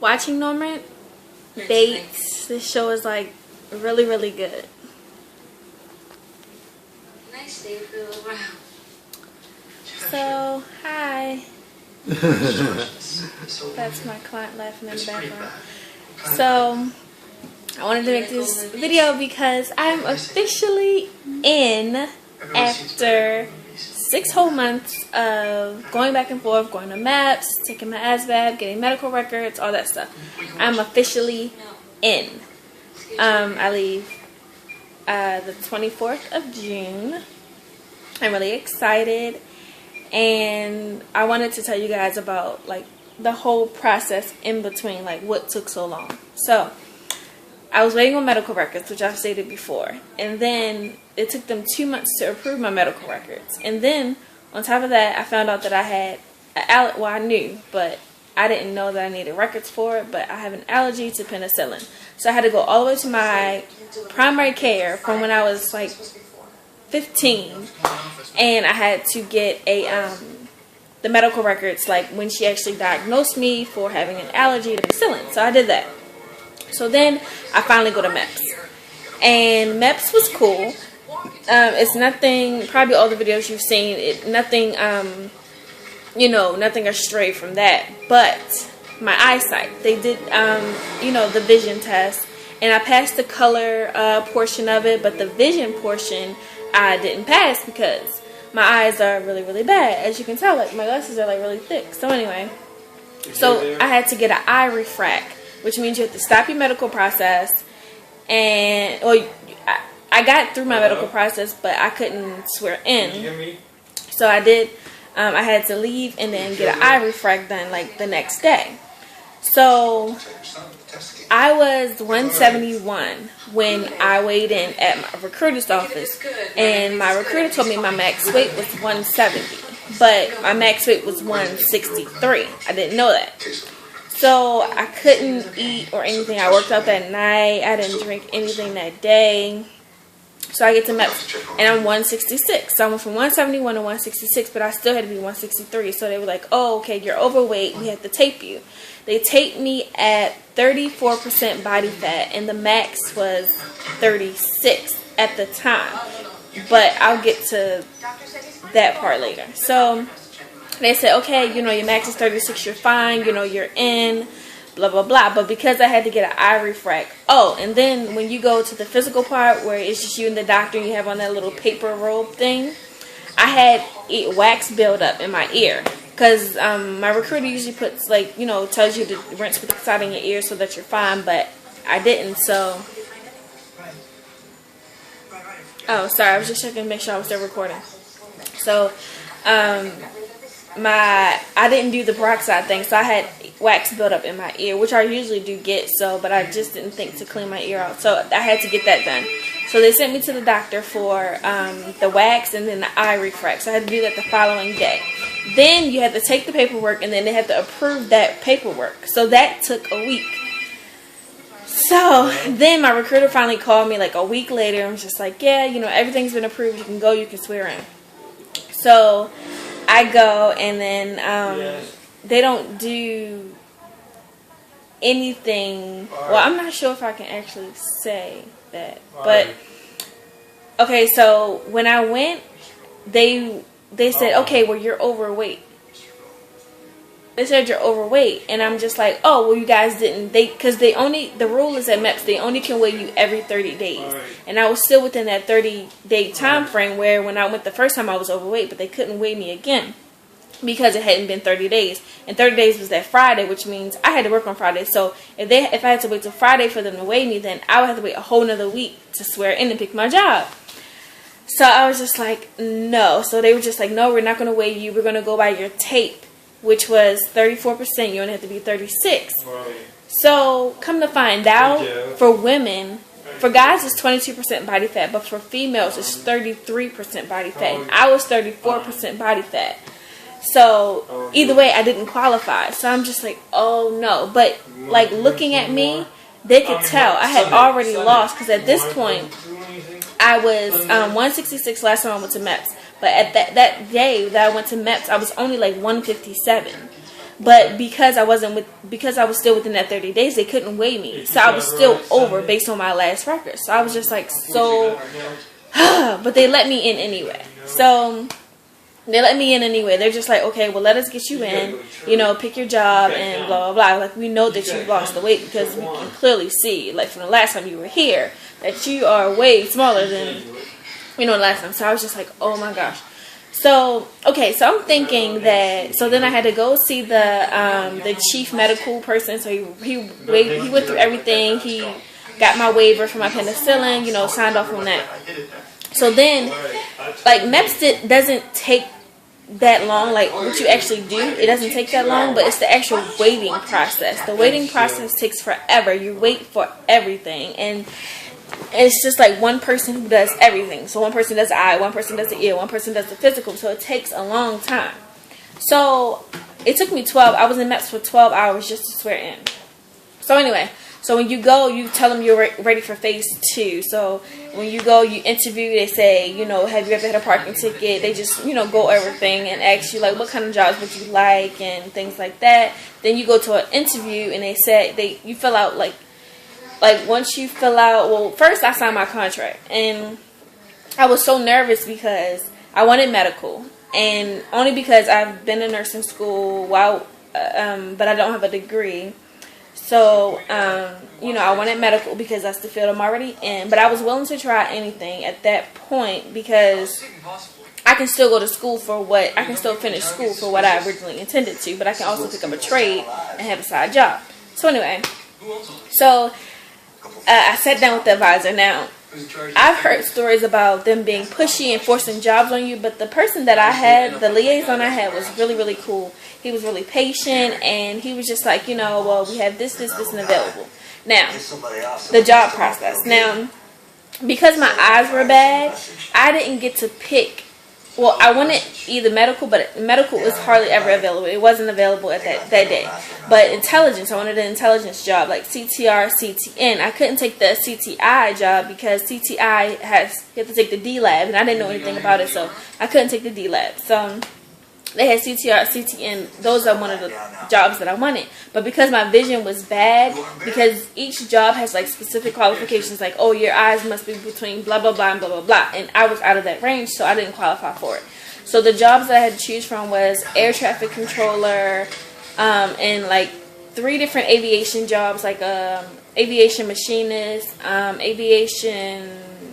Watching Norman Bates. This show is like really, really good. Nice day, Phil. So, hi. That's my client laughing in the background. So, I wanted to make this video because I'm officially in after 6 whole months of going back and forth, going to MAPS, taking my ASVAB, getting medical records, all that stuff. I'm officially in. I leave the 24th of June. I'm really excited, and I wanted to tell you guys about like the whole process in between, like what took so long. So I was waiting on medical records, which I've stated before, and then it took them 2 months to approve my medical records. And then on top of that, I found out that I had well, I knew, but I didn't know that I needed records for it, but I have an allergy to penicillin. So I had to go all the way to my primary care from when I was like 15, and I had to get the medical records like when she actually diagnosed me for having an allergy to penicillin. So I did that. So then I finally go to MEPS, and MEPS was cool. It's nothing, probably all the videos you've seen, nothing nothing astray from that, but my eyesight, they did the vision test, and I passed the color portion of it, but the vision portion I didn't pass because my eyes are really, really bad. As you can tell, like my glasses are like really thick. So anyway, so I had to get an eye refract, which means you have to stop your medical process, and I got through my medical process, but I couldn't swear in. So I did. I had to leave and then get an eye refract done like the next day. So I was 171 when I weighed in at my recruiter's office, and my recruiter told me my max weight was 170, but my max weight was 163. I didn't know that. So I couldn't eat or anything. I worked out that night. I didn't drink anything that day. So I get to MEPS, and I'm 166. So I went from 171 to 166, but I still had to be 163. So they were like, oh, okay, you're overweight. We have to tape you. They taped me at 34% body fat, and the max was 36 at the time. But I'll get to that part later. So they said, okay, your max is 36. You're fine. You're in. Blah, blah, blah. But because I had to get an eye refract. Oh, and then when you go to the physical part where it's just you and the doctor and you have on that little paper robe thing, I had wax buildup in my ear. Because my recruiter usually puts, like, tells you to rinse with the side in your ear so that you're fine. But I didn't, so. Oh, sorry. I was just checking to make sure I was still recording. So, I didn't do the peroxide thing, so I had wax built up in my ear, which I usually do get, but I just didn't think to clean my ear out, so I had to get that done. So they sent me to the doctor for the wax and then the eye refract, so I had to do that the following day. Then you had to take the paperwork, and then they had to approve that paperwork, so that took a week. So then my recruiter finally called me like a week later and was just like, yeah, everything's been approved, you can go, you can swear in. So I go, and then they don't do anything. Well, I'm not sure if I can actually say that. But, okay, so when I went, they said, okay, well, you're overweight. They said you're overweight, and I'm just like, oh, well, you guys didn't, because the rule is at MEPS, they only can weigh you every 30 days, and I was still within that 30-day time frame where when I went the first time I was overweight, but they couldn't weigh me again because it hadn't been 30 days, and 30 days was that Friday, which means I had to work on Friday, so if I had to wait till Friday for them to weigh me, then I would have to wait a whole nother week to swear in and pick my job. So I was just like, no. So they were just like, no, we're not going to weigh you, we're going to go by your tape, which was 34%, you only have to be 36. Right. So, come to find out, for women, for guys it's 22% body fat, but for females it's 33% body fat. And I was 34% body fat. So, either way, I didn't qualify. So, I'm just like, oh no. But, like, looking at me, they could tell I had already lost, because at this point, I was 166 last time I went to MEPS. But at that day that I went to MEPS, I was only like 157. But because I was still within that 30 days, they couldn't weigh me. So I was still over based on my last record. So I was just like, but they let me in anyway. So they let me in anyway. They're just like, okay, well, let us get you in, pick your job and blah, blah, blah. Like, we know that you've lost the weight because we can clearly see, like, from the last time you were here, that you are way smaller than, the last time. So I was just like, oh my gosh. So, okay, so I'm thinking that, so then I had to go see the chief medical person. So he went through everything. He got my waiver for my penicillin, signed off on that. So then, like, MEPS doesn't take that long, like what you actually do, it doesn't take that long, but it's the actual waiting process. The waiting process takes forever. You wait for everything, and it's just like one person who does everything. So one person does the eye, one person does the ear, one person does the physical. So it takes a long time. So it took me I was in MEPS for 12 hours just to swear in. So anyway, so when you go, you tell them you're ready for phase 2. So when you go, you interview, they say, have you ever had a parking ticket? They just, go everything and ask you, like, what kind of jobs would you like and things like that. Then you go to an interview and they say, you fill out, like once you fill out, well, first I signed my contract. And I was so nervous because I wanted medical. And only because I've been in nursing school, but I don't have a degree. So, I wanted medical because that's the field I'm already in. But I was willing to try anything at that point because I can still go to school I can still finish school for what I originally intended to. But I can also pick up a trade and have a side job. So anyway, I sat down with the advisor. Now, I've heard stories about them being pushy and forcing jobs on you, but the person that I had, the liaison I had, was really, really cool. He was really patient, and he was just like, well, we have this, and available. Now, the job process. Now, because my eyes were bad, I didn't get to pick. Well, I wanted either medical, but medical was hardly ever available. It wasn't available at that day. But intelligence, I wanted an intelligence job, like CTR, CTN. I couldn't take the CTI job because CTI you have to take the D lab, and I didn't know anything about it, so I couldn't take the D lab. So they had CTR, CTN. Those are one of the jobs that I wanted. But because my vision was bad, because each job has like specific qualifications, like, oh, your eyes must be between blah, blah, blah, and blah, blah, blah. And I was out of that range, so I didn't qualify for it. So the jobs that I had to choose from was air traffic controller, and like 3 different aviation jobs, like aviation machinist, aviation,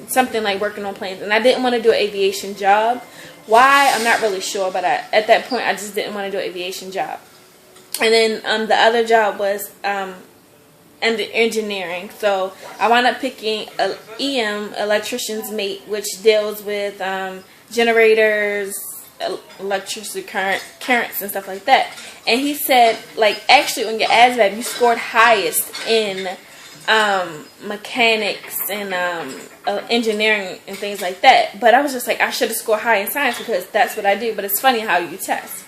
something like working on planes. And I didn't want to do an aviation job. Why? I'm not really sure, but at that point, I just didn't want to do an aviation job. And then the other job was engineering. So I wound up picking EM, electrician's mate, which deals with generators, electricity currents, and stuff like that. And he said, like, actually on your ASVAB, you scored highest in mechanics and engineering and things like that. But I was just like, I should have scored high in science because that's what I do. But it's funny how you test.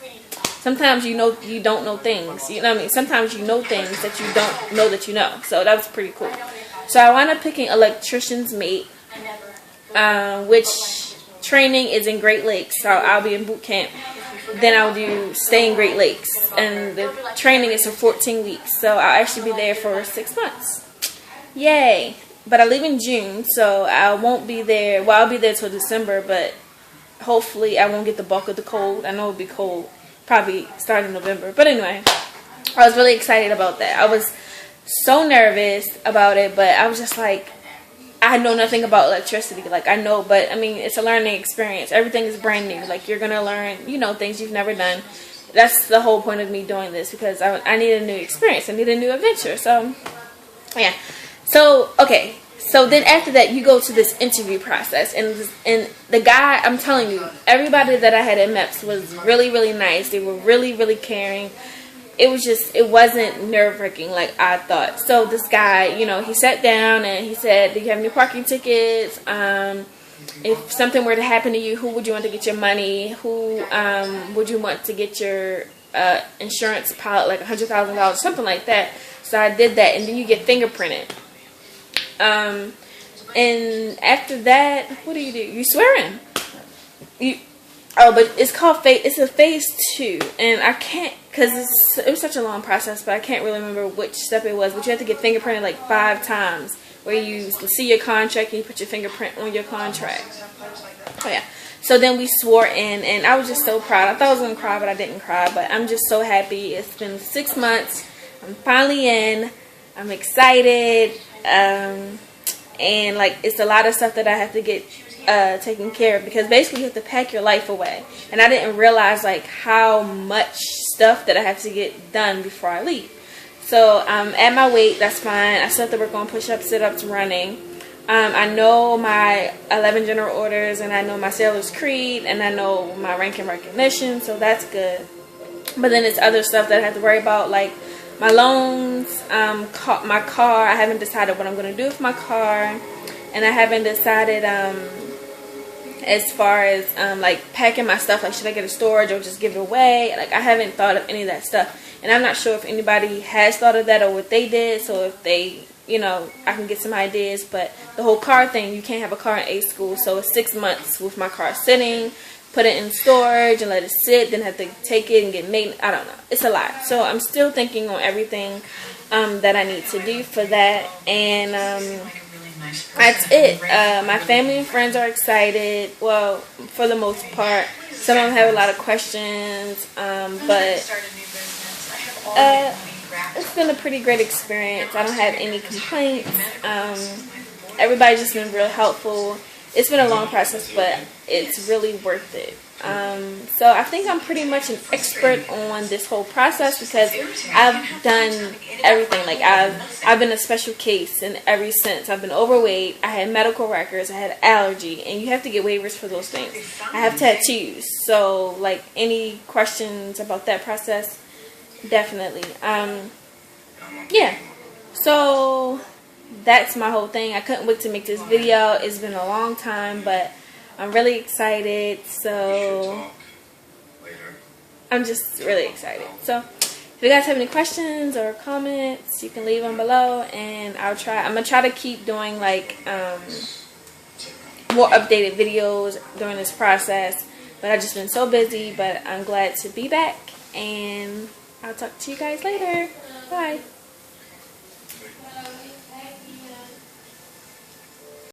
Sometimes you don't know things. You know what I mean? Sometimes you know things that you don't know that you know. So that was pretty cool. So I wound up picking electrician's mate, which training is in Great Lakes. So I'll be in boot camp. Then I'll stay in Great Lakes. And the training is for 14 weeks. So I'll actually be there for 6 months. Yay. But I leave in June, so I won't be there. Well, I'll be there till December, but hopefully I won't get the bulk of the cold. I know it'll be cold, probably starting November. But anyway, I was really excited about that. I was so nervous about it, but I was just like, I know nothing about electricity. Like, I know, but I mean, it's a learning experience. Everything is brand new. Like, you're going to learn, things you've never done. That's the whole point of me doing this, because I need a new experience. I need a new adventure. So, yeah. So, okay. So then after that, you go to this interview process. And the guy, I'm telling you, everybody that I had at MEPS was really, really nice. They were really, really caring. It wasn't nerve-wracking like I thought. So this guy, he sat down and he said, do you have any parking tickets? If something were to happen to you, who would you want to get your money? Who would you want to get your insurance pilot, like $100,000, something like that. So I did that, and then you get fingerprinted. And after that, what do? You swear in. Oh, but it's called phase. It's a phase 2, and I can't because it was such a long process. But I can't really remember which step it was. But you have to get fingerprinted like 5 times, where you see your contract and you put your fingerprint on your contract. Oh yeah. So then we swore in, and I was just so proud. I thought I was gonna cry, but I didn't cry. But I'm just so happy. It's been 6 months. I'm finally in. I'm excited. And like it's a lot of stuff that I have to get taken care of, because basically you have to pack your life away, and I didn't realize like how much stuff that I have to get done before I leave. So at my weight, that's fine. I still have to work on push-ups, sit-ups, running. I know my 11 general orders, and I know my sailor's creed, and I know my rank and recognition, so that's good. But then it's other stuff that I have to worry about, like my loans, my car. I haven't decided what I'm going to do with my car, and I haven't decided as far as like packing my stuff, like should I get a storage or just give it away. Like I haven't thought of any of that stuff, and I'm not sure if anybody has thought of that or what they did. So if they, you know, I can get some ideas. But the whole car thing, you can't have a car in A school, so it's 6 months with my car sitting, put it in storage and let it sit, then have to take it and get made. I don't know, it's a lot. So I'm still thinking on everything that I need to do for that. And that's it. My family and friends are excited. Well, for the most part. Some of them have a lot of questions, but it's been a pretty great experience. I don't have any complaints. Everybody's just been real helpful. It's been a long process, but it's really worth it. So I think I'm pretty much an expert on this whole process, because I've done everything. Like I've been a special case in every sense. I've been overweight. I had medical records. I had allergy, and you have to get waivers for those things. I have tattoos. So like any questions about that process, definitely. Yeah. So that's my whole thing. I couldn't wait to make this video. It's been a long time, but I'm really excited. So I'm just really excited. So if you guys have any questions or comments, you can leave them below, and I'm gonna try to keep doing like more updated videos during this process. But I've just been so busy. But I'm glad to be back, and I'll talk to you guys later. Bye.